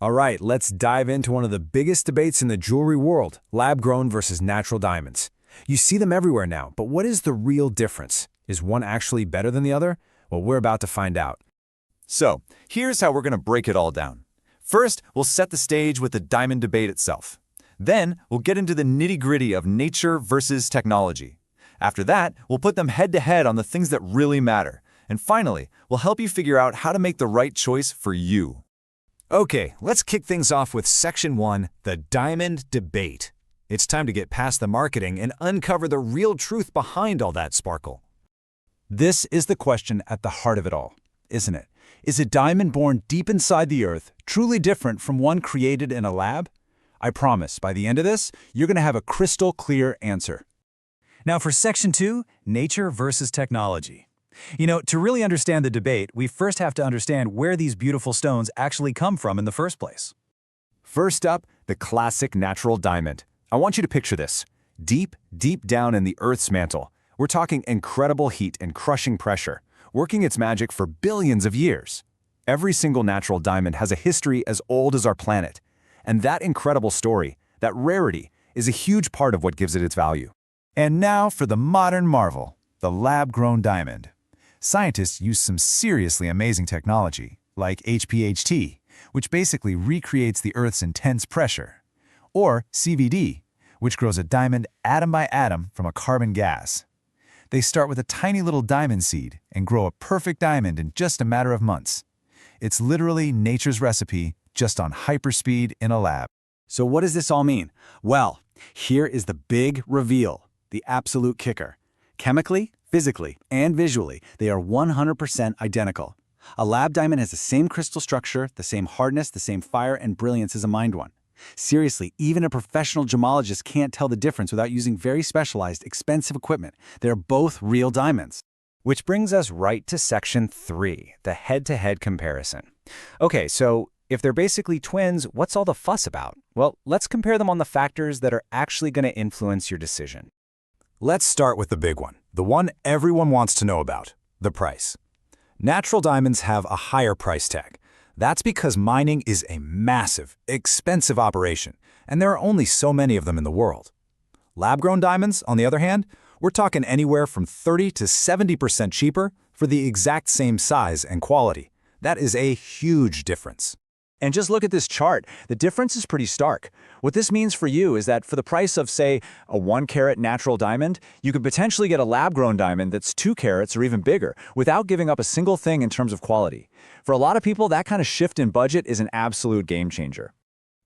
All right, let's dive into one of the biggest debates in the jewelry world, lab-grown versus natural diamonds. You see them everywhere now, but what is the real difference? Is one actually better than the other? Well, we're about to find out. So, here's how we're going to break it all down. First, we'll set the stage with the diamond debate itself. Then, we'll get into the nitty-gritty of nature versus technology. After that, we'll put them head-to-head on the things that really matter. And finally, we'll help you figure out how to make the right choice for you. Okay, let's kick things off with Section 1, the diamond debate. It's time to get past the marketing and uncover the real truth behind all that sparkle. This is the question at the heart of it all, isn't it? Is a diamond born deep inside the earth truly different from one created in a lab? I promise, by the end of this, you're going to have a crystal clear answer. Now for Section 2, nature versus technology. To really understand the debate, we first have to understand where these beautiful stones actually come from in the first place. First up, the classic natural diamond. I want you to picture this. Deep, deep down in the Earth's mantle, we're talking incredible heat and crushing pressure, working its magic for billions of years. Every single natural diamond has a history as old as our planet. And that incredible story, that rarity, is a huge part of what gives it its value. And now for the modern marvel, the lab-grown diamond. Scientists use some seriously amazing technology, like HPHT, which basically recreates the Earth's intense pressure, or CVD, which grows a diamond atom by atom from a carbon gas. They start with a tiny little diamond seed and grow a perfect diamond in just a matter of months. It's literally nature's recipe, just on hyperspeed in a lab. So what does this all mean? Well, here is the big reveal, the absolute kicker. Chemically, physically, and visually, they are 100% identical. A lab diamond has the same crystal structure, the same hardness, the same fire and brilliance as a mined one. Seriously, even a professional gemologist can't tell the difference without using very specialized, expensive equipment. They're both real diamonds. Which brings us right to Section 3, the head-to-head comparison. Okay, so if they're basically twins, what's all the fuss about? Well, let's compare them on the factors that are actually going to influence your decision. Let's start with the big one, the one everyone wants to know about, the price. Natural diamonds have a higher price tag. That's because mining is a massive, expensive operation, and there are only so many of them in the world. Lab-grown diamonds, on the other hand, we're talking anywhere from 30 to 70% cheaper for the exact same size and quality. That is a huge difference. And just look at this chart. The difference is pretty stark. What this means for you is that for the price of, say, a 1-carat natural diamond, you could potentially get a lab-grown diamond that's 2 carats or even bigger without giving up a single thing in terms of quality. For a lot of people, that kind of shift in budget is an absolute game changer.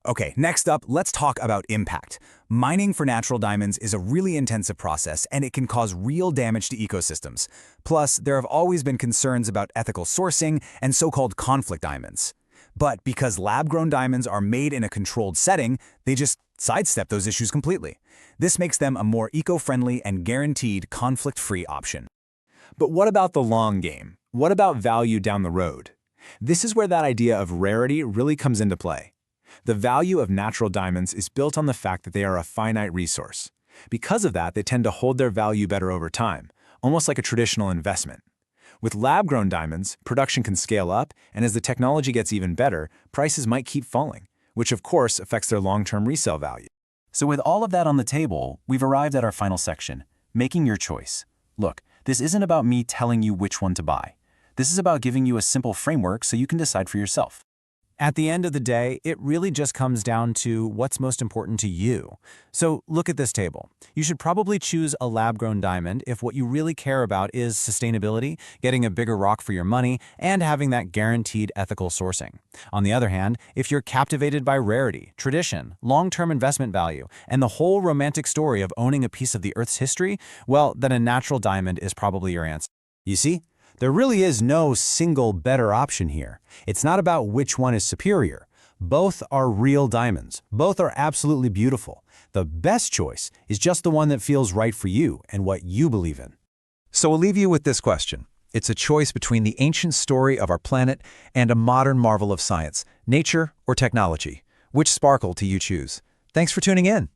Okay, next up, let's talk about impact. Mining for natural diamonds is a really intensive process, and it can cause real damage to ecosystems. Plus, there have always been concerns about ethical sourcing and so-called conflict diamonds. But because lab-grown diamonds are made in a controlled setting, they just sidestep those issues completely. This makes them a more eco-friendly and guaranteed conflict-free option. But what about the long game? What about value down the road? This is where that idea of rarity really comes into play. The value of natural diamonds is built on the fact that they are a finite resource. Because of that, they tend to hold their value better over time, almost like a traditional investment. With lab-grown diamonds, production can scale up, and as the technology gets even better, prices might keep falling, which of course affects their long-term resale value. So with all of that on the table, we've arrived at our final section, making your choice. Look, this isn't about me telling you which one to buy. This is about giving you a simple framework so you can decide for yourself. At the end of the day, it really just comes down to what's most important to you. So look at this table. You should probably choose a lab-grown diamond if what you really care about is sustainability, getting a bigger rock for your money, and having that guaranteed ethical sourcing. On the other hand, if you're captivated by rarity, tradition, long-term investment value, and the whole romantic story of owning a piece of the Earth's history, well, then a natural diamond is probably your answer. You see? There really is no single better option here. It's not about which one is superior. Both are real diamonds. Both are absolutely beautiful. The best choice is just the one that feels right for you and what you believe in. So we'll leave you with this question. It's a choice between the ancient story of our planet and a modern marvel of science, nature or technology. Which sparkle do you choose? Thanks for tuning in.